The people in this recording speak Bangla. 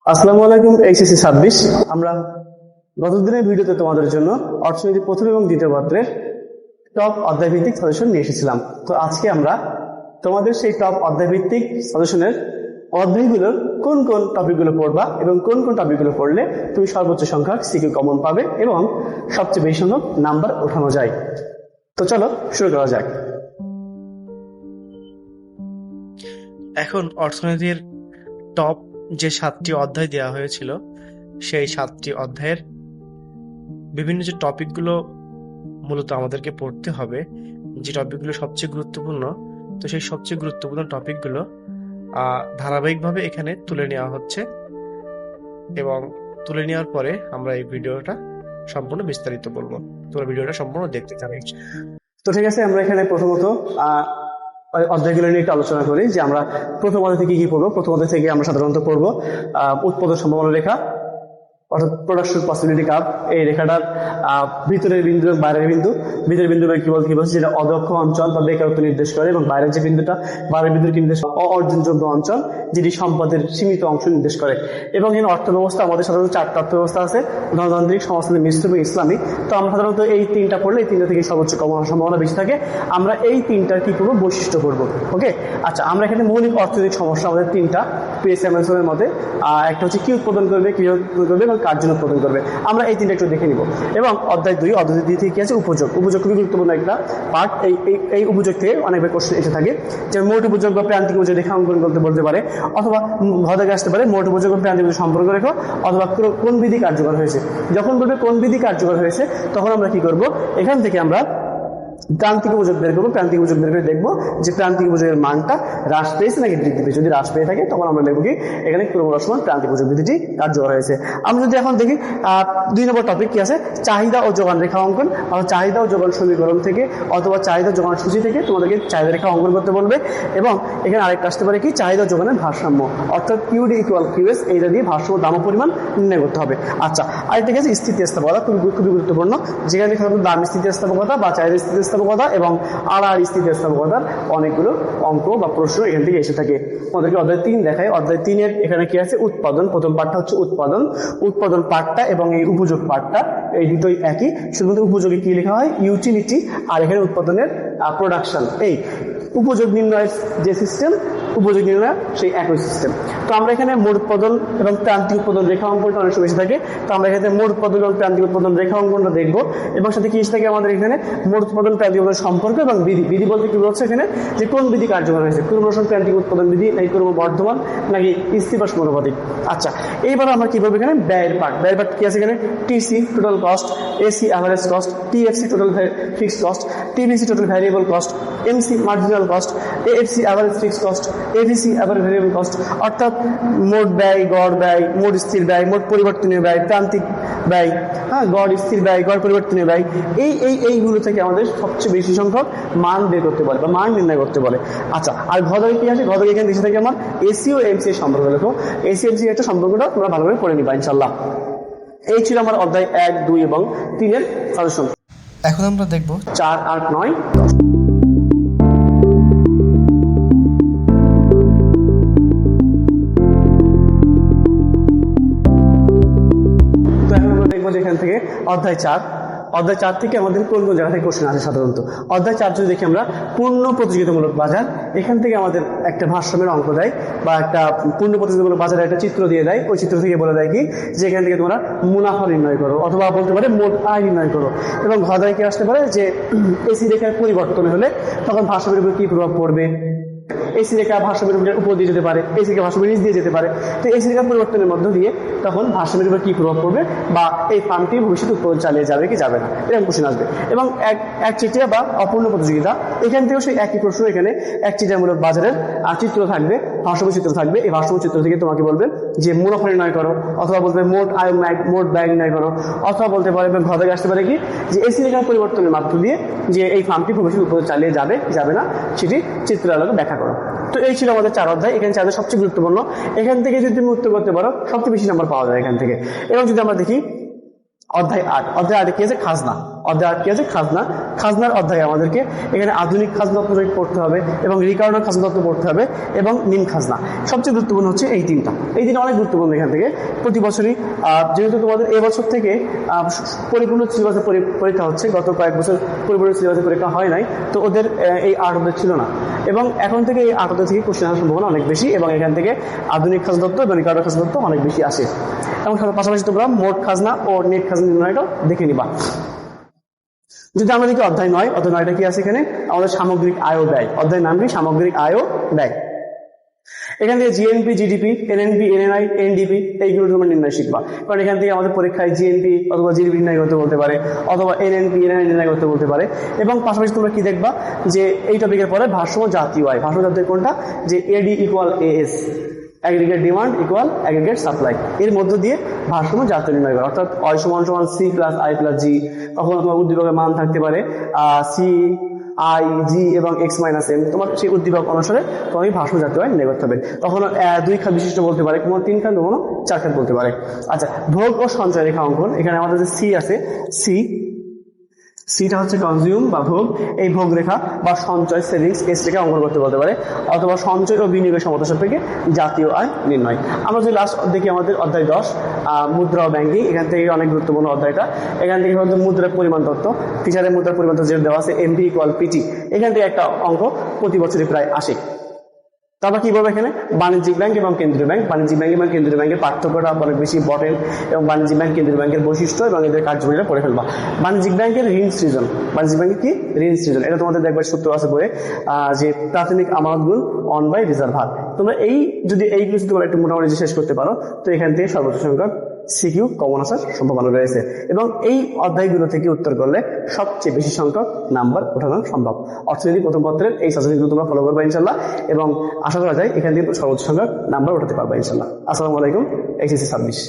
আসসালামু আলাইকুম। এইচএসসি 26 আমরা গত দিনের ভিডিওতে তোমাদের জন্য অর্থনীতি প্রথম এবং দ্বিতীয় পত্রের টপ অধ্যায় ভিত্তিক সাজেশন নিয়ে এসেছিলাম। তো আজকে আমরা তোমাদের সেই টপ অধ্যায় ভিত্তিক সাজেশনের অধ্যায়গুলোর কোন কোন টপিকগুলো পড়বা এবং কোন কোন টপিকগুলো পড়লে তুমি সর্বোচ্চ সংখ্যক সিকিউ কমন পাবে এবং সবচেয়ে বেশি সংখ্যক নাম্বার ওঠানো যায়। তো চলো শুরু করা যাক। এখন অর্থনীতির টপ যে 7টি অধ্যায় দেওয়া হয়েছিল সেই 7টি অধ্যায়ের বিভিন্ন যে টপিকগুলো মূলত আমাদেরকে পড়তে হবে, যে টপিকগুলো সবচেয়ে গুরুত্বপূর্ণ, তো সেই সবচেয়ে গুরুত্বপূর্ণ টপিকগুলো ধারাবাহিকভাবে এখানে তুলে নেওয়া হচ্ছে এবং তুলে নেওয়ার পরে আমরা এই ভিডিওটা সম্পূর্ণ বিস্তারিত বলবো। তোমরা ভিডিওটা সম্পূর্ণ দেখতে চাই। তো ঠিক আছে, আমরা এখানে প্রথমত অধ্যায়গুলো নিয়ে একটু আলোচনা করি যে আমরা প্রথম অধ্যায় থেকে কি পড়বো। প্রথম অধ্যায় থেকে আমরা সাধারণত পড়বো উৎপাদন সম্ভাবনা রেখা, অর্থাৎ প্রোডাকশন পসিবিলিটি কার্ভ। এই রেখাটার ভিতরের বিন্দু এবং বাইরের বিন্দু, ভিতরের বিন্দু কি বলছে যেটা অদক্ষ অঞ্চল বা বেকারত্ব নির্দেশ করে, এবং বাইরের যে বিন্দুটা বাইরের বিন্দুকে নির্দেশ অর্জনযোগ্য অঞ্চল, যেটি সম্পদের সীমিত অংশ নির্দেশ করে। এবং এখানে অর্থ ব্যবস্থা আমাদের সাধারণত 4টা অর্থ ব্যবস্থা আছে: গণতান্ত্রিক, সমাজতান্ত্রিক, মিশ্র এবং ইসলামিক। তো আমরা সাধারণত এই 3টা পড়লে এই 3টা থেকে সর্বোচ্চ কমন সম্ভাবনা বেশি থাকে। আমরা এই 3টার কি করবো, বৈশিষ্ট্য করবো। ওকে, আচ্ছা, আমরা এখানে মৌলিক অর্থনৈতিক সমস্যা আমাদের 3টা পিএসএমএসএর মধ্যে। একটা হচ্ছে কি উৎপাদন করবে, কি উৎপাদন করবে এবং কার জন্য উৎপাদন করবে। আমরা এই 3টা একটু দেখে নিব। এবং অধ্যায় 2 থেকে কি আছে, উপযোগ। উপযোগ খুবই গুরুত্বপূর্ণ একটা পার্ট। এই উপযোগ থেকে অনেকবার কোশ্চেন এসে থাকে যে মোট উপযোগ বা প্রান্তিক উপযোগ রেখা অঙ্কন করতে বলতে পারে, অথবা ঘরে আসতে পারে মোট উপযোগ বা প্রান্তিক উপযোগ সম্পর্ক রেখো, অথবা কোন বিধি কার্যকর হয়েছে। যখন বলবে কোন বিধি কার্যকর হয়েছে, তখন আমরা কি করব, এখান থেকে আমরা প্রান্তিক উপযোগ বের করবো। প্রান্তিক উপযোগ বের করে দেখবো যে প্রান্তিক উপযোগের মানটা হ্রাস পেয়েছে নাকি বৃদ্ধি পেয়েছে। যদি হ্রাস পেয়ে থাকে তখন আমরা লিখবো কি, এখানে ক্রমহ্রাস সমান প্রান্তিক উপযোগ বিধিটি কার্যকর হয়েছে। আমরা যদি এখন দেখি 2 নম্বর টপিক কি আছে, চাহিদা ও যোগান রেখা অঙ্কন। চাহিদা ও যোগান সমীকরণ থেকে অথবা চাহিদা যোগান সূচি থেকে তোমাদেরকে চাহিদা রেখা অঙ্কন করতে বলবে। এবং এখানে আরেকটা আসতে পারে কি, চাহিদা যোগানের ভারসাম্য, অর্থাৎ কিউডি ইকুয়াল কিউএস, এইটা দিয়ে ভারসাম্য দাম ও পরিমাণ নির্ণয় করতে হবে। আচ্ছা, আরেকটা কি আছে, স্থিতিস্থাপকতা, খুবই গুরুত্বপূর্ণ, যেখানে দাম স্থিতিস্থাপকতা বা চাহিদা স্থিতিস্থাপকতা এবং আর স্থিতিস্থাপকতার অনেকগুলো অঙ্ক বা প্রশ্ন এখান থেকে এসে থাকে। আমাদেরকে অধ্যায় 3 দেখায়। অধ্যায় 3-এর এখানে কি আছে, উৎপাদন। প্রথম পার্টটা হচ্ছে উৎপাদন পার্টটা এবং এই উপযোগ পার্টটা, এই দুটোই একই, শুধুমাত্র উপযোগে কি লেখা হয়, ইউটিলিটি, আর এখানে উৎপাদনের প্রোডাকশন। এই উপযোগ নির্ণয়ের যে সিস্টেম, উপযোগ নির্ণয় সেই একই সিস্টেম। তো আমরা এখানে মোট উৎপাদন এবং প্রান্তিক উৎপাদন রেখা অঙ্কনটা অনেক সময় এসে থাকে। তো আমরা এখানে মোট উৎপাদন এবং প্রান্তিক উৎপাদন রেখা অঙ্কনটা দেখবো, এবং সাথে কি এসে থাকে আমাদের এখানে মোট উৎপাদন প্রান্তিক উৎপাদন সম্পর্ক এবং বিধি। বিধি বলতে কি বলছে এখানে, যে কোন বিধি কার্যকর হয়েছে, ক্রমহ্রাসন প্রান্তিক উৎপাদন বিধি নাকি ক্রমবর্ধমান নাকি স্থির বা সমানুপাতিক। আচ্ছা, এইবার আমরা কি করবো, এখানে ব্যয়ের পার্ট। ব্যয়ের পার্ট কি আছে এখানে, TC total cost, AC average cost, TFC total fixed cost, TVC total variable cost, MC marginal cost, AFC average fixed cost, ABC average variable cost. অর্থাৎ মোট ব্যয়, গড় ব্যয়, মোট স্থির ব্যয়, মোট পরিবর্তনীয় ব্যয়, প্রান্তিক ব্যয়, গড় স্থির ব্যয়, গড় পরিবর্তনীয় ব্যয়, এইগুলো থেকে আমাদের সবচেয়ে বেশি সংখ্যক মান বের করতে বলে বা মান নির্ণয় করতে বলে। আচ্ছা, আর ঘরে কি আছে, ঘরে এখানে দেশে থেকে আমার এসি ও এমসি এর সম্পর্ক লেখো। এসি এমসি একটা সম্পর্কটা তোমরা ভালোভাবে পড়ে নিবা ইনশাল্লাহ। এই ছিল আমার অধ্যায় 1, 2 এবং 3-এর সাজেশন। এখন আমরা দেখব 4, 8, 9, 10। এখান থেকে অধ্যায় 4 থেকে আমাদের কোন কোন জায়গা থেকে কোশ্চেন আসে সাধারণত। অধ্যায় 4 যদি দেখি আমরা, পূর্ণ প্রতিযোগিতামূলক বাজার। এখান থেকে আমাদের একটা ভারসাম্যের অঙ্ক দেয় বা একটা পূর্ণ প্রতিযোগিতামূলক বাজারের একটা চিত্র দিয়ে দেয়। ওই চিত্র থেকে বলে দেয় কি, যে এখান থেকে তোমরা মুনাফা নির্ণয় করো, অথবা বলতে পারে মোট আয় নির্ণয় করো। এবং ঘদায় কি আসতে পারে, যে এসি রেখার পরিবর্তন হলে তখন ভারসাম্যের উপর কি প্রভাব পড়বে। এসি রেখা ভারসাম্যের উপর দিয়ে যেতে পারে, এসি রেখা ভারসাম্যের নিচ দিয়ে যেতে পারে। তো এসি রেখা পরিবর্তনের মধ্য দিয়ে তখন ভারসাম্যের উপর কি প্রভাব পড়বে, বা এই ফার্মটি ভবিষ্যতে উৎপাদন চালিয়ে যাবে কি যাবে না, এরকম কোশ্চেন আসবে। এবং একচেটিয়া বা অপূর্ণ প্রতিযোগিতা, এখান থেকেও সেই একই প্রশ্ন। এখানে একচেটিয়ামূলক বাজারের চিত্র থাকবে, ভারসাম্য চিত্র থাকবে। এই ভারসাম্য চিত্র থেকে তোমাকে বলবে যে মুনাফা নির্ণয় করো, অথবা বলবে মোট আয় মোট ব্যয় নির্ণয় করো, অথবা বলতে পারে ঘরে আসতে পারে কি, যে এসি রেখার পরিবর্তনের মাধ্য দিয়ে যে এই ফার্মটি ভবিষ্যতে উৎপাদন চালিয়ে যাবে কি যাবে না, সেটি চিত্রের আলোকে ব্যাখ্যা করো। তো এই ছিল আমাদের 4 অধ্যায়। এখানে 4 সবচেয়ে গুরুত্বপূর্ণ। এখান থেকে যদি তুমি উত্তর করতে পারো, সবচেয়ে বেশি নাম্বার পাওয়া যায় এখান থেকে। এবং যদি আমরা দেখি অধ্যায় 8, অধ্যায় 8 কি আছে, খাজনা। অধ্যায় 8 কি আছে? খাজনা। খাজনার অধ্যায়ে আমাদেরকে এখানে আধুনিক খাজনা তত্ত্ব পড়তে হবে এবং রিকার্ডো খাজনা তত্ত্ব পড়তে হবে এবং নিম খাজনা। সবচেয়ে গুরুত্বপূর্ণ হচ্ছে এই তিনটা অনেক গুরুত্বপূর্ণ। এখান থেকে প্রতি বছরই যেহেতু তোমাদের এবছর থেকে পরিপূর্ণ সিলেবাসে পরীক্ষা হচ্ছে, গত কয়েক বছর পরিপূর্ণ সিলেবাসে পরীক্ষা হয় নাই, তো ওদের এই 8 অধ্যায় ছিল না, এবং এখন থেকে এই 8 অধ্যায় থেকে কোশ্চেন আসার সম্ভাবনা অনেক বেশি, এবং এখান থেকে আধুনিক খাজনা তত্ত্ব এবং রিকার্ডো খাজনা তত্ত্ব অনেক বেশি আসে। এবং পাশাপাশি তোমরা মোট খাজনা ও নেট খাজনা নির্ণয়টাও দেখে নিবা। যদি আমরা দেখি অধ্যায় 9, অধ্যায় 9টা কি আছে? এখানে আমাদের সামগ্রিক আয় ও ব্যয়। অধ্যায়ের নাম কি? সামগ্রিক আয় ও ব্যয়। এখান থেকে জিএনপি, জিডিপি, এনএনপি, এনএনআই, এনডিপি এইগুলো তোমরা নির্ণয় শিখবা। কারণ এখান থেকে আমাদের পরীক্ষায় জিএনপি অথবা জিডিপি নির্ণয় করতে বলতে পারে, অথবা এনএনপি, এনএনআই নির্ণয় করতে বলতে পারে। এবং পাশাপাশি তোমরা কি দেখবা যে এই টপিকের পরে ভারসাম্য জাতীয় আয়। ভারসাম্য জাতীয় কোনটা? যে এডি equal as, aggregate demand equal aggregate supply, এর মধ্য দিয়ে ভারসাম্য জাতীয় নির্ণয় করা। অর্থাৎ অয় সমান সমান সি প্লাস আই প্লাস জি। কখনো তোমার উদ্দীপকের মান থাকতে পারে সি, আই, জি এবং এক্স মাইনাস এম। তোমার সেই উদ্দীপক অনুসারে তোমাকে ভারসাম্য জাতীয় আয় নির্ণয় করতে হবে। কখনো 2 খাত বিশিষ্ট বলতে পারে, কোনো 3 খাত, কখনো 4 খাত বলতে পারে। আচ্ছা, ভোগ ও সঞ্চয় রেখা অঙ্কন। এখানে আমাদের যে সি আছে, সিটা হচ্ছে কনজিউম বা ভোগ। এই ভোগ রেখা বা সঞ্চয় সেভিংস এস রেখা অঙ্কন করতে বলতে পারে, অথবা সঞ্চয় ও বিনিয়োগের সমতা সাপেক্ষে জাতীয় আয় নির্ণয়। আমরা যদি লাস্ট দেখি আমাদের অধ্যায় 10 মুদ্রা ও ব্যাংকিং। এখান থেকে অনেক গুরুত্বপূর্ণ অধ্যায়টা। এখান থেকে হচ্ছে মুদ্রার পরিমাণ তত্ত্ব, ফিচারের মুদ্রার পরিমাণ তত্ত্ব যেটা দেওয়া আছে এমপি ইকুয়াল পিটি। এখান থেকে একটা অঙ্ক প্রতি বছরই প্রায় আসে। তারপর কি বলবো এখানে? বাণিজ্যিক ব্যাংক এবং কেন্দ্রীয় ব্যাংক। বাণিজ্যিক ব্যাংক এবং কেন্দ্রীয় ব্যাংকের পার্থক্যটা অনেক বেশি ইম্পর্টেন্ট, এবং বাণিজ্যিক ব্যাংক, কেন্দ্রীয় ব্যাংকের বৈশিষ্ট্য এবং এদের কার্যক্রমটা পড়ে ফেলবা। বাণিজ্যিক ব্যাংকের ঋণ সৃজন। বাণিজ্যিক ব্যাংকের কি? ঋণ সৃজন। এটা তোমাদের দেখবার সূত্র আছে বইয়ে, যে প্রাথমিক আমানত গুণ অন বাই রিজার্ভ হার। তোমরা যদি এইগুলো যদি তোমরা একটু মোটামুটি শেষ করতে পারো, তো এখান থেকে সর্বোচ্চ সংখ্যক সিকিউ কমন আসার সম্ভাবনা রয়েছে, এবং এই অধ্যায়গুলো থেকে উত্তর করলে সবচেয়ে বেশি সংখ্যক নাম্বার ওঠানো সম্ভব। অর্থনীতি প্রথম পত্রের এই সাজেশনগুলো তোমরা ফলো করবে ইনশাল্লাহ, এবং আশা করা যায় এখান থেকে সর্বোচ্চ সংখ্যক নাম্বার ওঠাতে পারবে ইনশাল্লাহ। আসসালামু আলাইকুম। এইচএসসি 26।